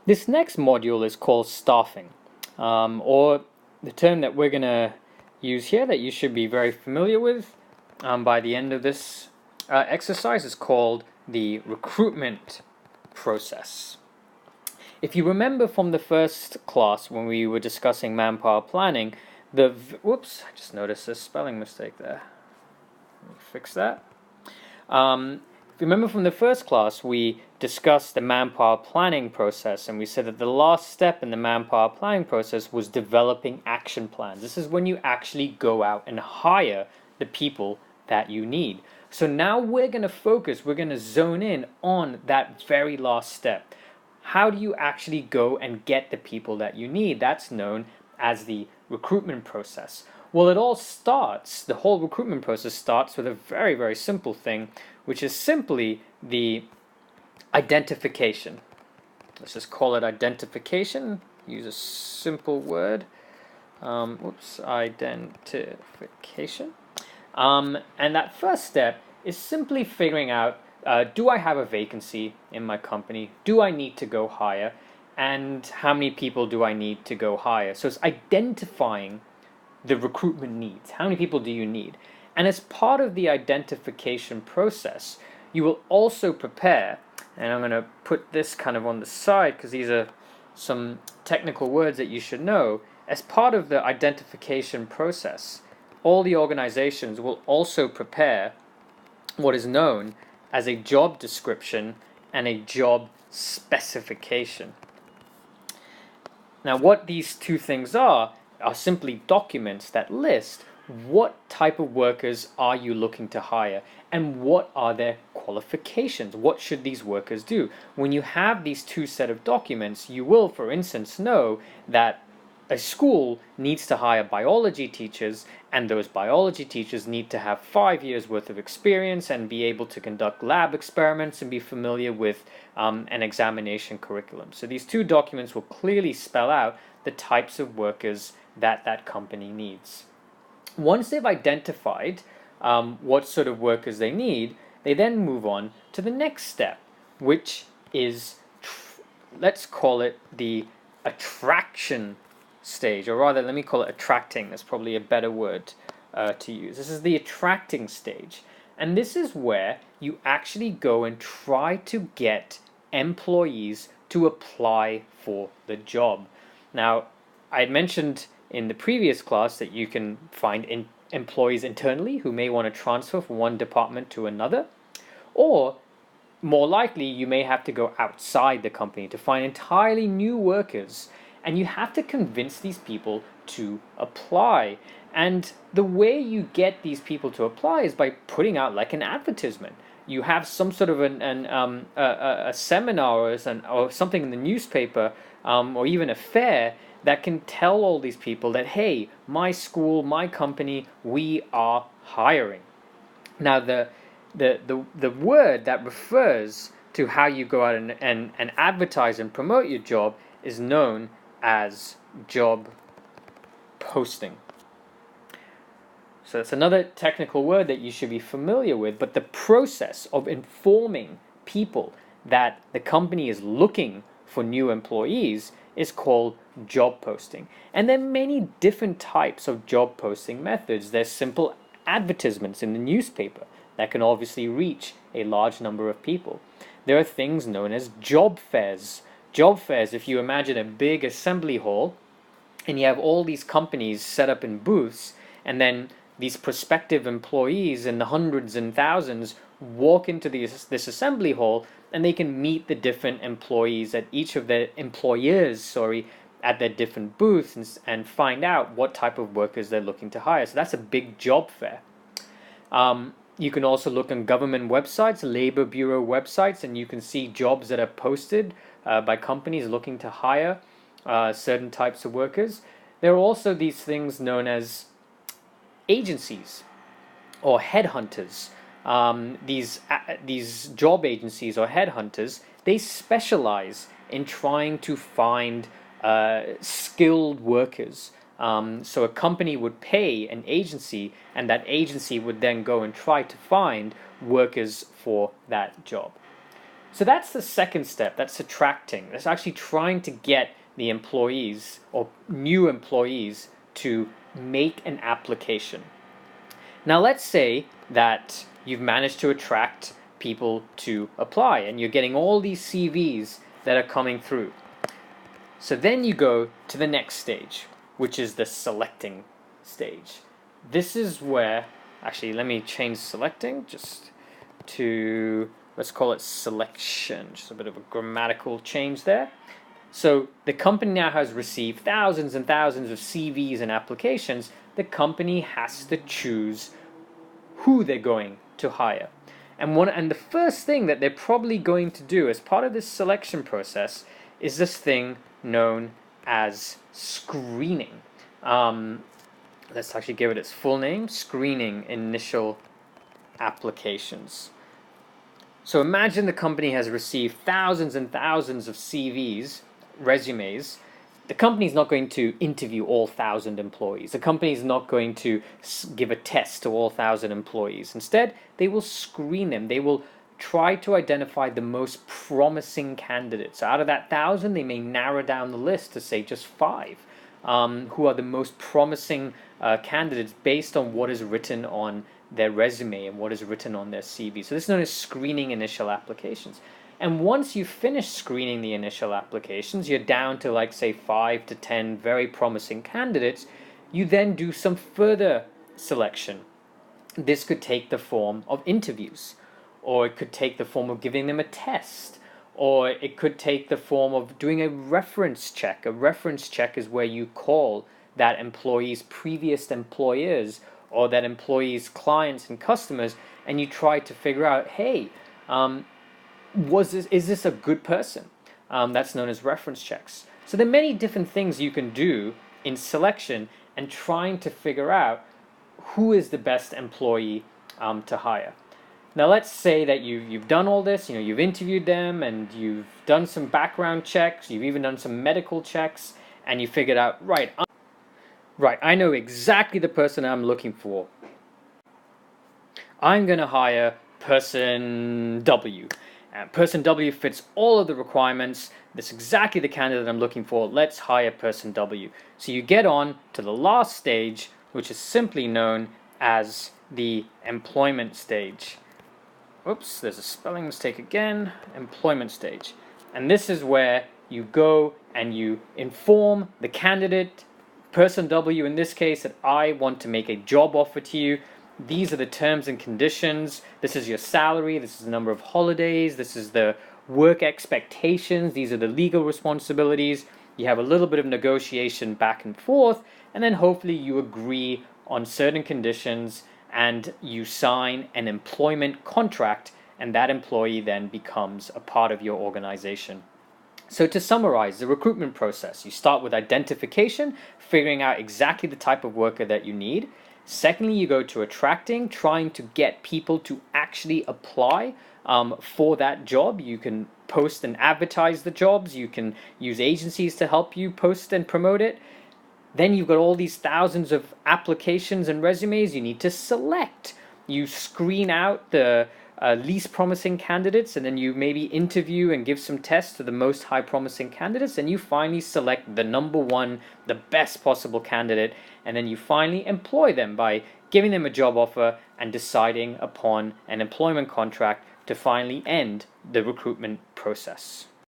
This next module is called staffing, or the term that we're going to use here that you should be very familiar with by the end of this exercise is called the recruitment process. If you remember from the first class when we were discussing manpower planning, whoops, I just noticed a spelling mistake there. Let me fix that. If you remember from the first class, we discussed the manpower planning process, and we said that the last step in the manpower planning process was developing action plans. This is when you actually go out and hire the people that you need. So now we're going to zone in on that very last step. How do you actually go and get the people that you need? That's known as the recruitment process. Well, the whole recruitment process starts with a very, very simple thing, which is simply the identification. Let's just call it identification. Use a simple word. Identification. And that first step is simply figuring out, do I have a vacancy in my company? Do I need to go hire? And how many people do I need to go hire? So it's identifying the recruitment needs. How many people do you need? And as part of the identification process, you will also prepare, and I'm going to put this kind of on the side because these are some technical words that you should know. As part of the identification process, all the organizations will also prepare what is known as a job description and a job specification. Now, what these two things are simply documents that list what type of workers are you looking to hire and what are their qualifications. What should these workers do? When you have these two set of documents, you will, for instance, know that a school needs to hire biology teachers, and those biology teachers need to have 5 years worth of experience and be able to conduct lab experiments and be familiar with an examination curriculum. So these two documents will clearly spell out the types of workers that company needs. Once they've identified what sort of workers they need, they then move on to the next step, which is, let's call it the attraction stage, or rather, let me call it attracting. That's probably a better word to use. This is the attracting stage. And this is where you actually go and try to get employees to apply for the job. Now, I had mentioned in the previous class that you can find employees internally who may want to transfer from one department to another, or more likely you may have to go outside the company to find entirely new workers, and you have to convince these people to apply. And the way you get these people to apply is by putting out like an advertisement. You have some sort of a seminar or something in the newspaper, or even a fair that can tell all these people that, hey, my school, my company, we are hiring. Now, the word that refers to how you go out and advertise and promote your job is known as job posting. So that's another technical word that you should be familiar with, but the process of informing people that the company is looking for new employees is called job posting. And there are many different types of job posting methods. There's simple advertisements in the newspaper that can obviously reach a large number of people. There are things known as job fairs. Job fairs, if you imagine a big assembly hall and you have all these companies set up in booths, and then these prospective employees in the hundreds and thousands walk into this assembly hall, and they can meet the different employees at each of their employers, at their different booths and find out what type of workers they're looking to hire. So that's a big job fair. You can also look on government websites, labor bureau websites, and you can see jobs that are posted by companies looking to hire certain types of workers. There are also these things known as agencies or headhunters. These job agencies or headhunters, they specialize in trying to find skilled workers. So a company would pay an agency, and that agency would then go and try to find workers for that job. So that's the second step. That's attracting. That's actually trying to get the employees or new employees to make an application. Now let's say that you've managed to attract people to apply and you're getting all these CVs that are coming through. So then you go to the next stage, which is the selecting stage. This is where, actually let me change selecting just to, let's call it selection, just a bit of a grammatical change there. So the company now has received thousands and thousands of CVs and applications. The company has to choose who they're going to hire. And the first thing that they're probably going to do as part of this selection process is this thing known as screening. Let's actually give it its full name, screening initial applications. So imagine the company has received thousands and thousands of CVs, resumes. The company's not going to interview all 1,000 employees. The company's not going to give a test to all 1,000 employees. Instead, they will screen them. They will try to identify the most promising candidates. So out of that 1,000, they may narrow down the list to say just 5 who are the most promising candidates based on what is written on their resume and what is written on their CV. So this is known as screening initial applications. And once you finish screening the initial applications, you're down to like say 5 to 10 very promising candidates. You then do some further selection. This could take the form of interviews, or it could take the form of giving them a test, or it could take the form of doing a reference check. A reference check is where you call that employee's previous employers or that employee's clients and customers, and you try to figure out, hey, is this a good person? That's known as reference checks. So there are many different things you can do in selection and trying to figure out who is the best employee to hire. Now let's say that you've done all this, you've interviewed them and you've done some background checks, you've even done some medical checks, and you figured out, right, I know exactly the person I'm looking for. I'm going to hire person W. And person W fits all of the requirements. That's exactly the candidate I'm looking for. Let's hire person W. So you get on to the last stage, which is simply known as the employment stage. Oops, there's a spelling mistake again. Employment stage. And this is where you go and you inform the candidate, person W in this case, that I want to make a job offer to you. These are the terms and conditions. This is your salary. This is the number of holidays. This is the work expectations. These are the legal responsibilities. You have a little bit of negotiation back and forth, and then hopefully you agree on certain conditions and you sign an employment contract, and that employee then becomes a part of your organization. So to summarize the recruitment process, you start with identification, figuring out exactly the type of worker that you need. Secondly, you go to attracting, trying to get people to actually apply for that job. You can post and advertise the jobs. You can use agencies to help you post and promote it. Then you've got all these thousands of applications and resumes you need to select. You screen out the least promising candidates, and then you maybe interview and give some tests to the most high promising candidates, and you finally select the number one, the best possible candidate, and then you finally employ them by giving them a job offer and deciding upon an employment contract to finally end the recruitment process.